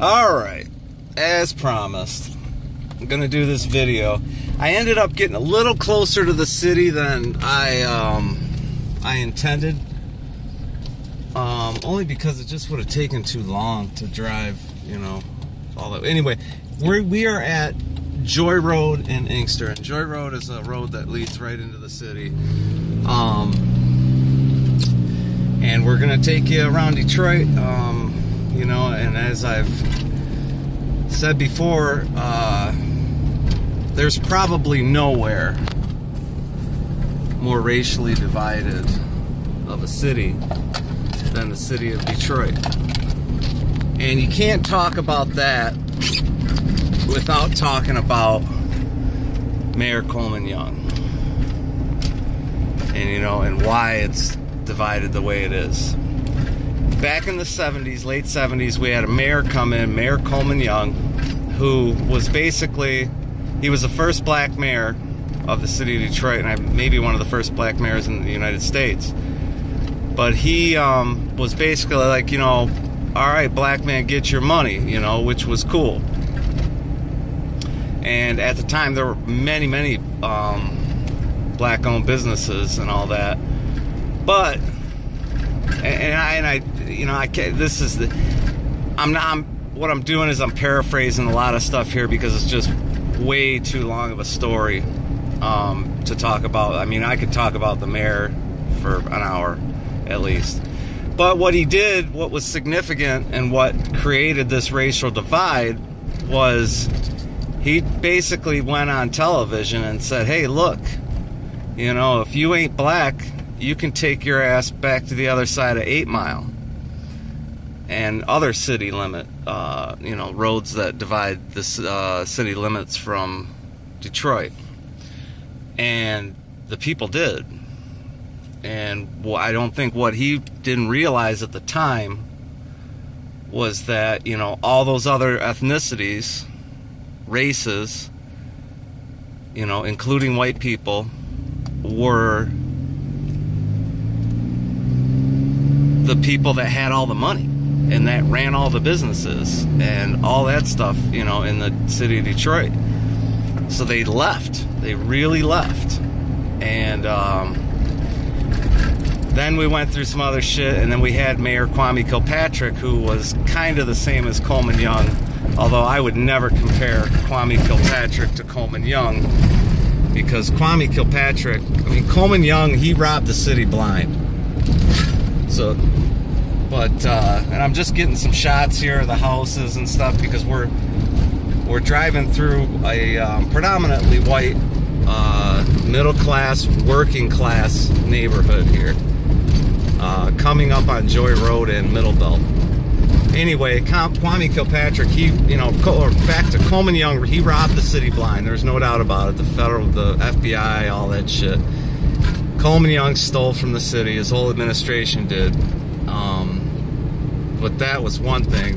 Alright, as promised, I'm gonna do this video. I ended up getting a little closer to the city than I intended. Only because it just would have taken too long to drive, you know, all that. Anyway, we are at Joy Road in Inkster, and Joy Road is a road that leads right into the city. And we're gonna take you around Detroit, you know, and as I've said before, there's probably nowhere more racially divided of a city than the city of Detroit. And you can't talk about that without talking about Mayor Coleman Young. And, you know, and why it's divided the way it is. Back in the 70s, late 70s, we had a mayor come in, Mayor Coleman Young, who was basically, he was the first black mayor of the city of Detroit, and maybe one of the first black mayors in the United States. But he was basically like, you know, all right, black man, get your money, you know, which was cool. And at the time, there were many, many black-owned businesses and all that. But, and I, you know, I can't. This is the. What I'm doing is I'm paraphrasing a lot of stuff here because it's just way too long of a story to talk about. I mean, I could talk about the mayor for an hour at least. But what he did, what was significant and what created this racial divide was he basically went on television and said, hey, look, you know, if you ain't black, you can take your ass back to the other side of 8 Mile and other city limit, you know, roads that divide the city limits from Detroit. And the people did. And I don't think what he didn't realize at the time was that, you know, all those other ethnicities, races, you know, including white people, were the people that had all the money and that ran all the businesses and all that stuff, you know, in the city of Detroit. So they left. They really left. And then we went through some other shit, and then we had Mayor Kwame Kilpatrick, who was kind of the same as Coleman Young, although I would never compare Kwame Kilpatrick to Coleman Young, because Kwame Kilpatrick, I mean, Coleman Young, he robbed the city blind. So, but, and I'm just getting some shots here of the houses and stuff, because we're driving through a predominantly white, middle-class, working-class neighborhood here. Coming up on Joy Road in Middle Belt. Anyway, Kwame Kilpatrick, he, you know, back to Coleman Young, he robbed the city blind. There's no doubt about it. The federal, the FBI, all that shit. Coleman Young stole from the city. His whole administration did. But that was one thing.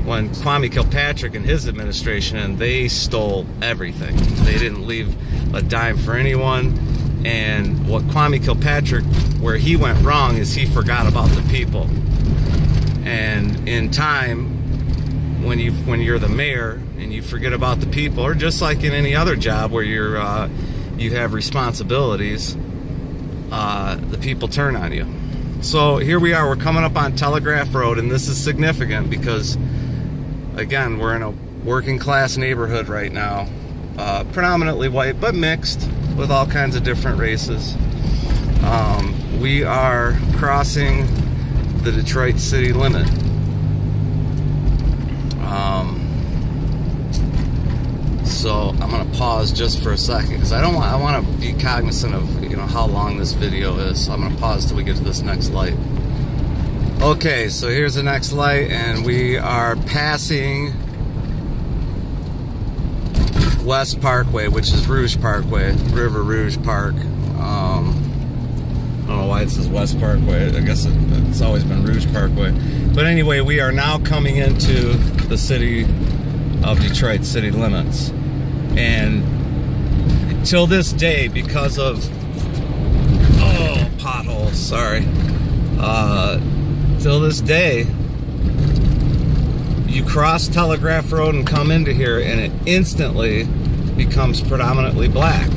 When Kwame Kilpatrick and his administration, and they stole everything. They didn't leave a dime for anyone. And what Kwame Kilpatrick, where he went wrong, is he forgot about the people. And in time, when you're the mayor and you forget about the people, or just like in any other job where you have responsibilities, the people turn on you. So here we are. We're coming up on Telegraph Road, and this is significant because, again, we're in a working class neighborhood right now, predominantly white, but mixed with all kinds of different races. We are crossing the Detroit city limit. So I'm gonna pause just for a second because I want to be cognizant of, you know, how long this video is. So I'm gonna pause till we get to this next light. Okay, so here's the next light, and we are passing West Parkway, which is Rouge Parkway, River Rouge Park. I don't know why it says West Parkway. I guess it's always been Rouge Parkway. But anyway, we are now coming into the city of Detroit city limits. And till this day, because of potholes, sorry. Till this day, you cross Telegraph Road and come into here, and it instantly becomes predominantly black,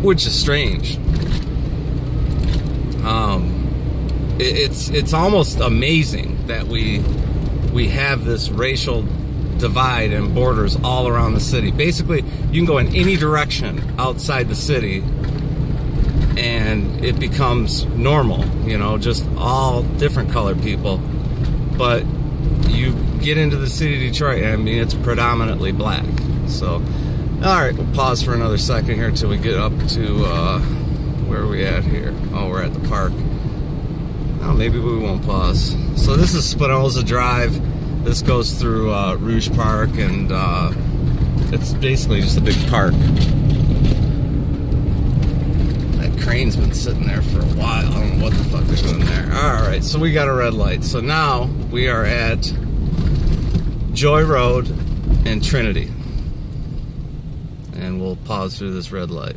which is strange. It's almost amazing that we have this racial divide and borders all around the city. Basically, you can go in any direction outside the city and it becomes normal, you know, just all different colored people. But you get into the city of Detroit, I mean, it's predominantly black. So, all right, we'll pause for another second here until we get up to, where are we at here? Oh, we're at the park. Oh, maybe we won't pause. So this is Spinoza Drive. This goes through Rouge Park, and it's basically just a big park. That crane's been sitting there for a while. I don't know what the fuck they're doing there. Alright, so we got a red light. So now we are at Joy Road and Trinity. And we'll pause through this red light.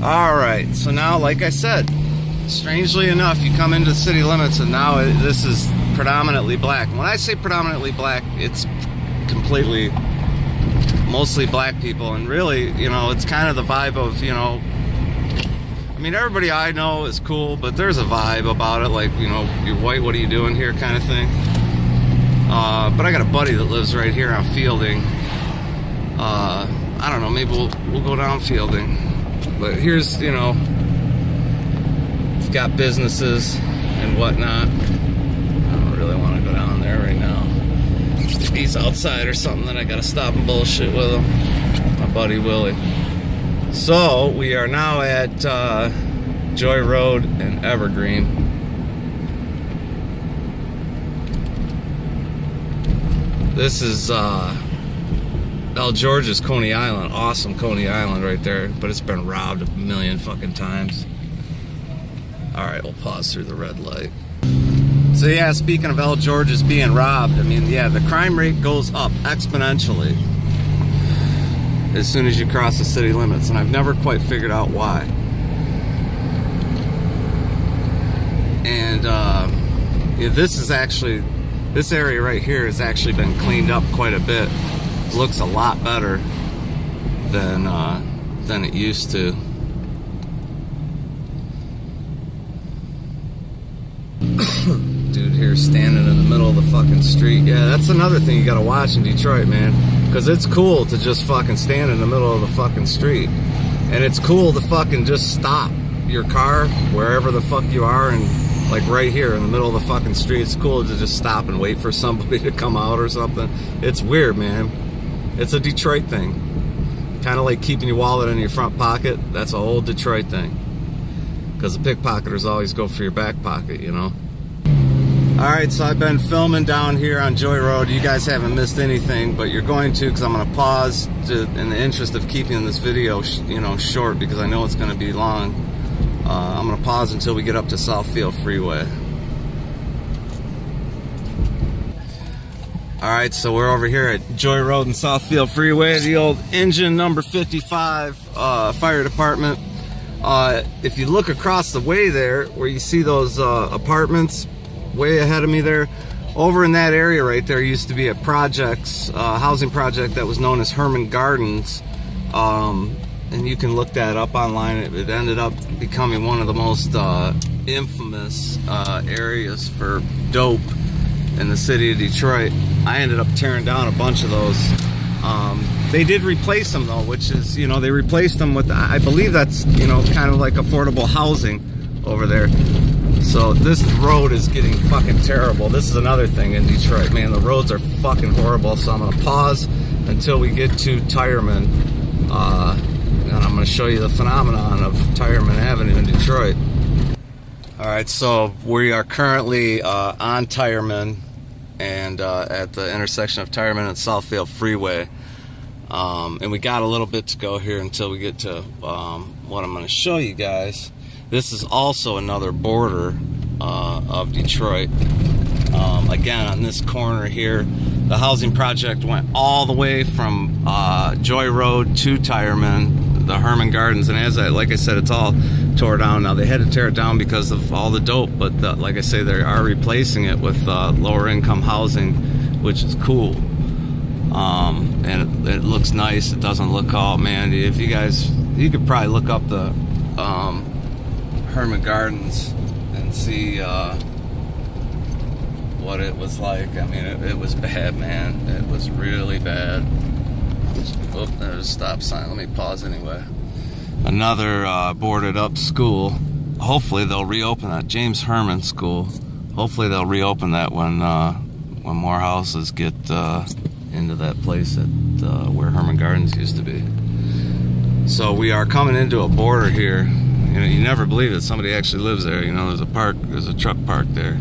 Alright, so now, like I said, strangely enough, you come into city limits and now this is predominantly black. When I say predominantly black, it's completely, mostly black people. And really, you know, it's kind of the vibe of, you know, I mean, everybody I know is cool, but there's a vibe about it, like, you know, you're white, what are you doing here kind of thing. But I got a buddy that lives right here on Fielding. I don't know, maybe we'll go down Fielding. But here's, you know, it's got businesses and whatnot. I don't really want to go down there right now. If he's outside or something, then I gotta stop and bullshit with him. My buddy Willie. So we are now at Joy Road and Evergreen. This is El George's Coney Island. Awesome Coney Island right there, but it's been robbed a million fucking times. Alright, we'll pause through the red light. So yeah, speaking of El George's being robbed, I mean, yeah, the crime rate goes up exponentially as soon as you cross the city limits, and I've never quite figured out why. And yeah, this area right here has actually been cleaned up quite a bit. It looks a lot better than it used to. Dude here standing in the middle of the fucking street. Yeah, that's another thing you gotta watch in Detroit, man. Because it's cool to just fucking stand in the middle of the fucking street. And it's cool to fucking just stop your car wherever the fuck you are, and like right here in the middle of the fucking street. It's cool to just stop and wait for somebody to come out or something. It's weird, man. It's a Detroit thing. Kind of like keeping your wallet in your front pocket. That's a whole Detroit thing. Because the pickpocketers always go for your back pocket, you know. Alright, so I've been filming down here on Joy Road. You guys haven't missed anything, but you're going to, because I'm going to pause in the interest of keeping this video, you know, short, because I know it's going to be long. I'm going to pause until we get up to Southfield Freeway. Alright, so we're over here at Joy Road and Southfield Freeway, the old engine number 55 fire department. If you look across the way there, where you see those apartments way ahead of me there, over in that area right there used to be a housing project that was known as Herman Gardens. And you can look that up online. It ended up becoming one of the most infamous areas for dope in the city of Detroit. I ended up tearing down a bunch of those. They did replace them though, which is, you know, they replaced them with, I believe that's, you know, kind of like affordable housing over there. So this road is getting fucking terrible. This is another thing in Detroit, man. The roads are fucking horrible. So I'm gonna pause until we get to Tireman, and I'm gonna show you the phenomenon of Tireman Avenue in Detroit. All right, so we are currently on Tireman and at the intersection of Tireman and Southfield Freeway. And we got a little bit to go here until we get to what I'm going to show you guys. This is also another border of Detroit. Again, on this corner here, the housing project went all the way from Joy Road to Tireman, the Herman Gardens, and like I said, it's all tore down. Now they had to tear it down because of all the dope, but like I say, they are replacing it with lower income housing, which is cool. And it looks nice. It doesn't look all, man, if you could probably look up the Herman Gardens and see what it was like. I mean, it was bad, man. It was really bad. Oh, there's a stop sign. Let me pause anyway. Another boarded up school. Hopefully they'll reopen that. James Herman School. Hopefully they'll reopen that when more houses get into that place at where Herman Gardens used to be. So we are coming into a border here. You know, you never believe it. Somebody actually lives there. You know, there's a truck park there.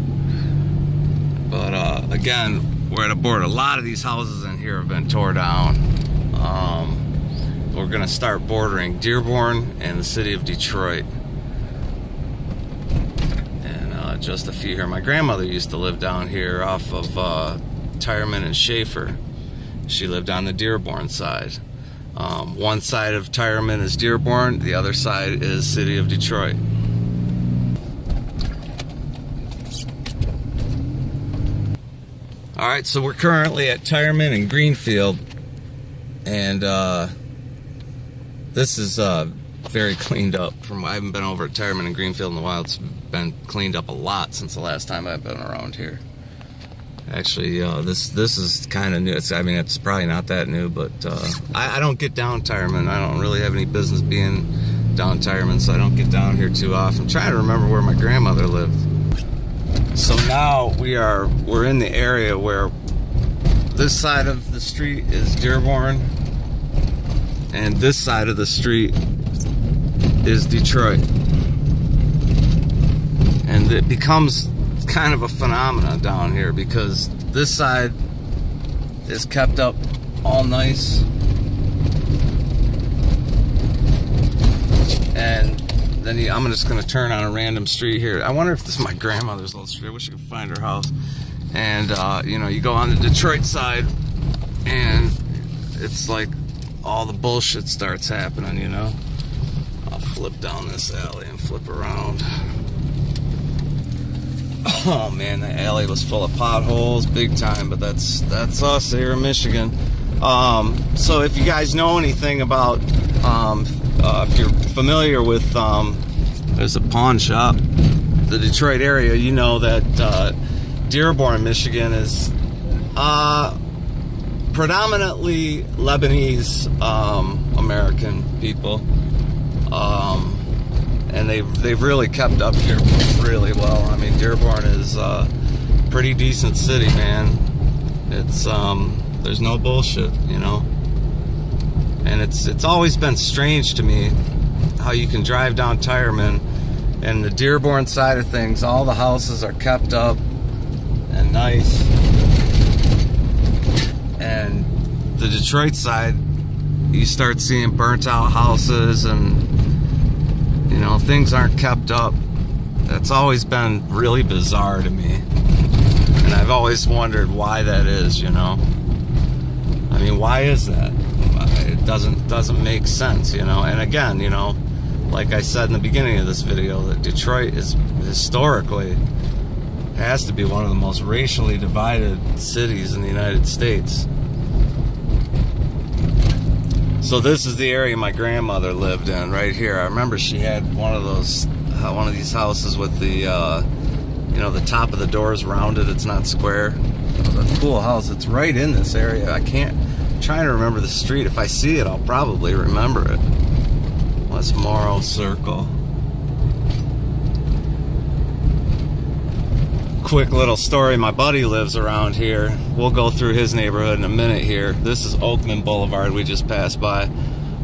But again, we're at a border. A lot of these houses in here have been tore down. We're gonna start bordering Dearborn and the city of Detroit. And just a few here. My grandmother used to live down here off of Tireman and Schaefer. She lived on the Dearborn side. One side of Tireman is Dearborn, the other side is city of Detroit. Alright, so we're currently at Tireman and Greenfield, and this is very cleaned up. I haven't been over at Tireman and Greenfield in a while. It's been cleaned up a lot since the last time I've been around here. Actually, this is kind of new. I mean, it's probably not that new, but I don't get down Tireman. I don't really have any business being down Tireman, so I don't get down here too often. I'm trying to remember where my grandmother lived. So now we're in the area where this side of the street is Dearborn, and this side of the street is Detroit. And it becomes kind of a phenomenon down here because this side is kept up all nice, and then I'm just going to turn on a random street here. I wonder if this is my grandmother's old street. I wish I could find her house. And you know, you go on the Detroit side and it's like all the bullshit starts happening, you know. I'll flip down this alley and flip around. Oh man, the alley was full of potholes, big time, but that's us here in Michigan. So if you guys know anything about, if you're familiar with, there's a pawn shop, the Detroit area, you know that Dearborn, Michigan is predominantly Lebanese American people. And they've really kept up here really well. I mean, Dearborn is a pretty decent city, man. It's there's no bullshit, you know. And it's always been strange to me how you can drive down Tireman and the Dearborn side of things, all the houses are kept up and nice. And the Detroit side, you start seeing burnt out houses and, you know, things aren't kept up. That's always been really bizarre to me. And I've always wondered why that is, you know. I mean, why is that? It doesn't make sense, you know. And again, you know, like I said in the beginning of this video, that Detroit is historically has to be one of the most racially divided cities in the United States. So this is the area my grandmother lived in, right here. I remember she had one of these houses with the, you know, the top of the door is rounded, it's not square. It was a cool house. It's right in this area. I'm trying to remember the street. If I see it, I'll probably remember it. Westmorrow Circle. Quick little story. My buddy lives around here. We'll go through his neighborhood in a minute here. This is Oakman Boulevard we just passed by.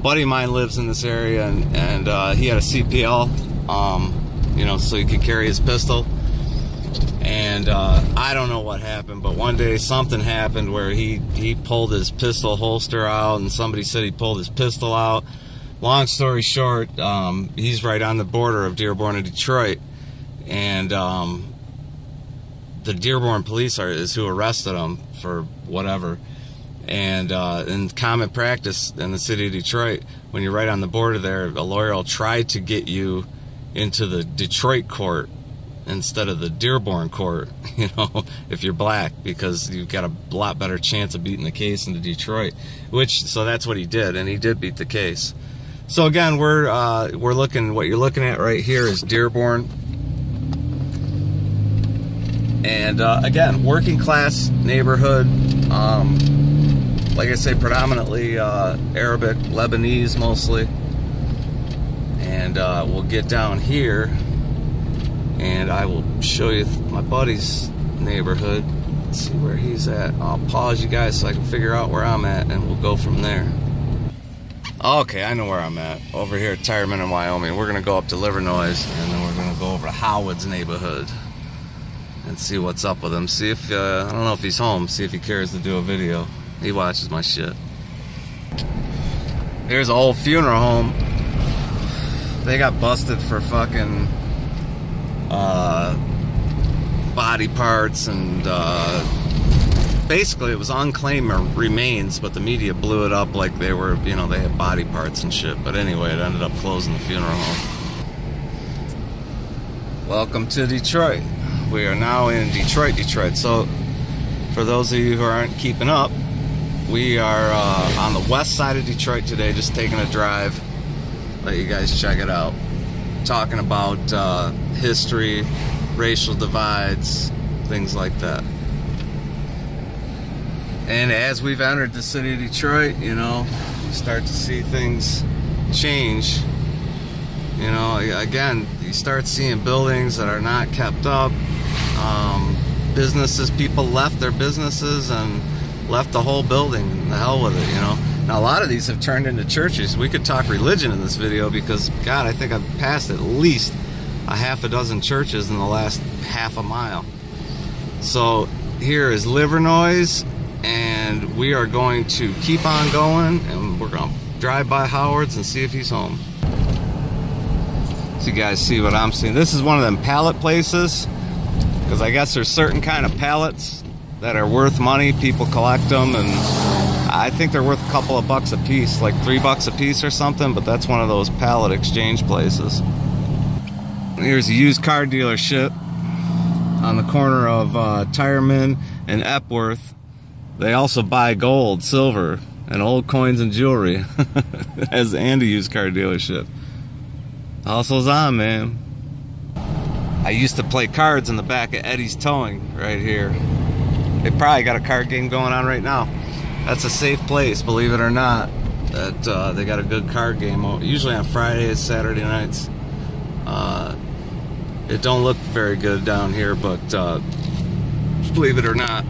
Buddy of mine lives in this area, and he had a CPL, you know, so he could carry his pistol. And I don't know what happened, but one day something happened where he pulled his pistol holster out, and somebody said he pulled his pistol out. Long story short, he's right on the border of Dearborn and Detroit, and the Dearborn police is who arrested him for whatever. And in common practice in the city of Detroit, when you're right on the border there, a lawyer will try to get you into the Detroit court instead of the Dearborn court, you know, if you're black, because you've got a lot better chance of beating the case into Detroit. So that's what he did, and he did beat the case. So again, we're looking, what you're looking at right here is Dearborn. And again, working class neighborhood, like I say, predominantly Arabic, Lebanese mostly. And we'll get down here and I will show you my buddy's neighborhood. Let's see where he's at. I'll pause you guys so I can figure out where I'm at, and we'll go from there. Okay, I know where I'm at. Over here at Tireman in Wyoming. We're going to go up to Livernois, and then we're going to go over to Howard's neighborhood and see what's up with him. See if, I don't know if he's home, see if he cares to do a video. He watches my shit. Here's an old funeral home. They got busted for fucking body parts, and basically it was unclaimed remains, but the media blew it up like they were, you know, they had body parts and shit. But anyway, it ended up closing the funeral home. Welcome to Detroit. We are now in Detroit. So for those of you who aren't keeping up, we are on the west side of Detroit today, just taking a drive. Let you guys check it out. Talking about history, racial divides, things like that. And as we've entered the city of Detroit, you know, you start to see things change. You know, again, you start seeing buildings that are not kept up. Businesses, people left their businesses and left the whole building, and the hell with it, you know. Now, a lot of these have turned into churches. We could talk religion in this video because, God, I think I've passed at least a half a dozen churches in the last half a mile. So here is Livernois, and we are going to keep on going, and we're going to drive by Howard's and see if he's home. So you guys see what I'm seeing. This is one of them pallet places, because I guess there's certain kind of pallets that are worth money. People collect them, and I think they're worth a couple of bucks a piece, like $3 a piece or something, but that's one of those pallet exchange places. Here's a used car dealership on the corner of Tireman and Epworth. They also buy gold, silver, and old coins and jewelry, and a used car dealership. Hustle's on, man. I used to play cards in the back of Eddie's Towing right here. They probably got a card game going on right now. That's a safe place, believe it or not. That they got a good card game. Usually on Fridays, Saturday nights. It don't look very good down here, but believe it or not,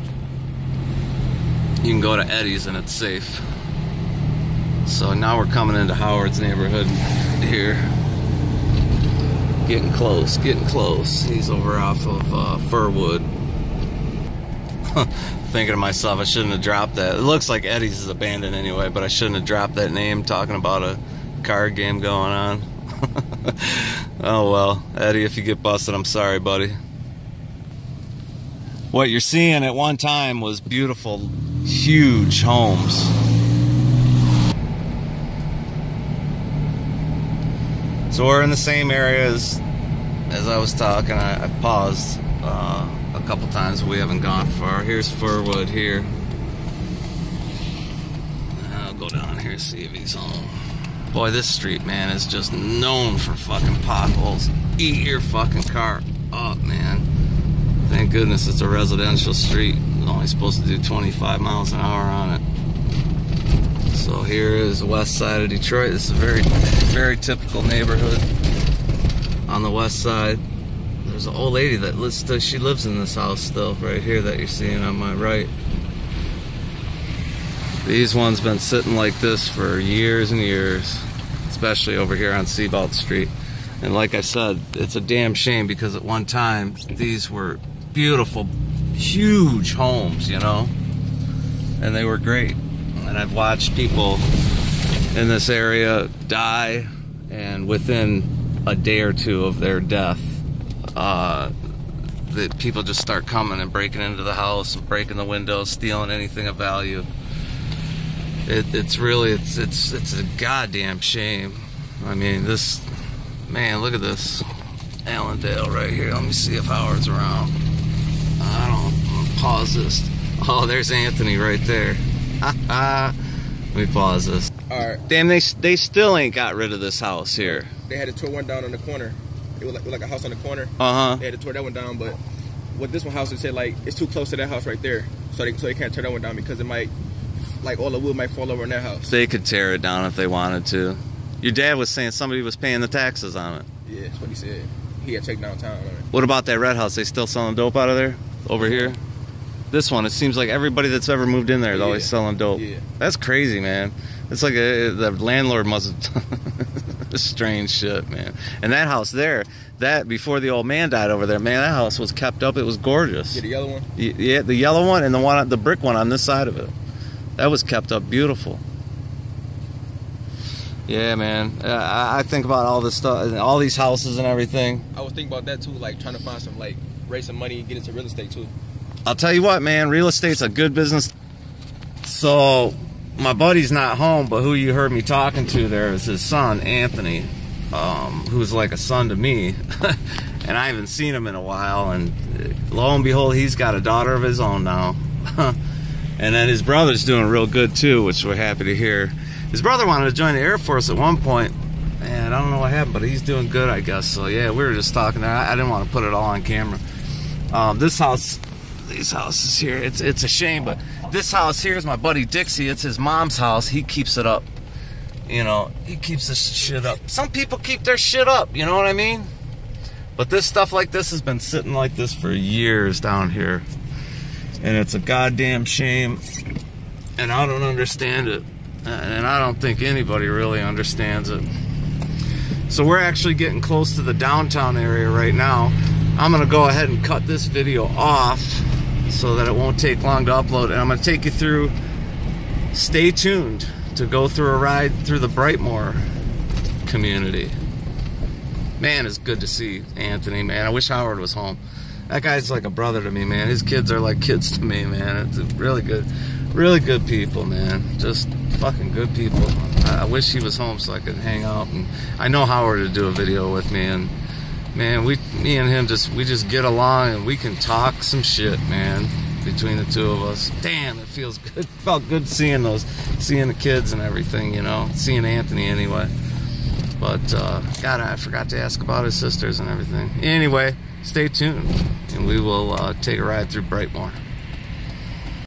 you can go to Eddie's and it's safe. So now we're coming into Howard's neighborhood here. Getting close, getting close. He's over off of Furwood. Thinking to myself, I shouldn't have dropped that. It looks like Eddie's is abandoned anyway, but I shouldn't have dropped that name talking about a card game going on. Oh well, Eddie, if you get busted, I'm sorry, buddy. What you're seeing at one time was beautiful, huge homes. So we're in the same area as I was talking. I paused a couple times, but we haven't gone far. Here's Furwood here. I'll go down here and see if he's home. Boy, this street, man, is just known for fucking potholes. Eat your fucking car up, man. Thank goodness it's a residential street. It's only supposed to do 25 miles an hour on it. So here is the west side of Detroit. This is a very, very typical neighborhood on the west side. There's an old lady that lives, she lives in this house still, right here that you're seeing on my right. These ones been sitting like this for years and years, especially over here on Seabolt Street. And like I said, it's a damn shame because at one time these were beautiful, huge homes, you know, and they were great. And I've watched people in this area die, and within a day or two of their death, the people just start coming and breaking into the house and breaking the windows, stealing anything of value. It's a goddamn shame. I mean, this Man, look at this. Allendale right here. Let me see if Howard's around. I'm gonna pause this. Oh, there's Anthony right there. Let me pause this. Alright. Damn, they still ain't got rid of this house here. They had to tear one down on the corner. It was like a house on the corner. They had to tear that one down, but with this one house, they said like it's too close to that house right there, so they can't tear that one down because it might, like, all the wood might fall over in that house. They could tear it down if they wanted to. Your dad was saying somebody was paying the taxes on it. Yeah, that's what he said. He had checked downtown on it. What about that red house? They still selling dope out of there? Over here? This one, it seems like everybody that's ever moved in there is always selling dope. Yeah. That's crazy, man. It's like the landlord must have strange shit, man. And that house there, that before the old man died over there, man, that house was kept up. It was gorgeous. Yeah, the yellow one? Yeah, the yellow one and the brick one on this side of it. That was kept up beautiful. Yeah, man. I think about all this stuff, all these houses and everything. I was thinking about that too, like trying to find some, like, raise some money and get into real estate too. I'll tell you what, man, real estate's a good business. So, my buddy's not home, but who you heard me talking to there is his son, Anthony, who's like a son to me. And I haven't seen him in a while, and lo and behold, he's got a daughter of his own now. And then his brother's doing real good too, which we're happy to hear. His brother wanted to join the Air Force at one point, and I don't know what happened, but he's doing good, I guess. So yeah, we were just talking there. I didn't want to put it all on camera. This house, these houses here, it's a shame, but this house here is my buddy Dixie. It's his mom's house. He keeps it up. You know, he keeps this shit up. Some people keep their shit up, you know what I mean? But this stuff like this has been sitting like this for years down here. And it's a goddamn shame. And I don't understand it. And I don't think anybody really understands it. So we're actually getting close to the downtown area right now. I'm gonna go ahead and cut this video off so that it won't take long to upload, and I'm gonna take you through, stay tuned to go through a ride through the Brightmoor community. Man, it's good to see Anthony, man. I wish Howard was home. That guy's like a brother to me, man. His kids are like kids to me, man. It's really good people, man. Just fucking good people. I wish he was home so I could hang out, and I know Howard would do a video with me, and man, me and him we just get along, and we can talk some shit, man, between the two of us. Damn, it feels good. It felt good seeing the kids and everything, you know, seeing Anthony anyway. But God, I forgot to ask about his sisters and everything. Anyway, stay tuned, and we will take a ride through Brightmoor.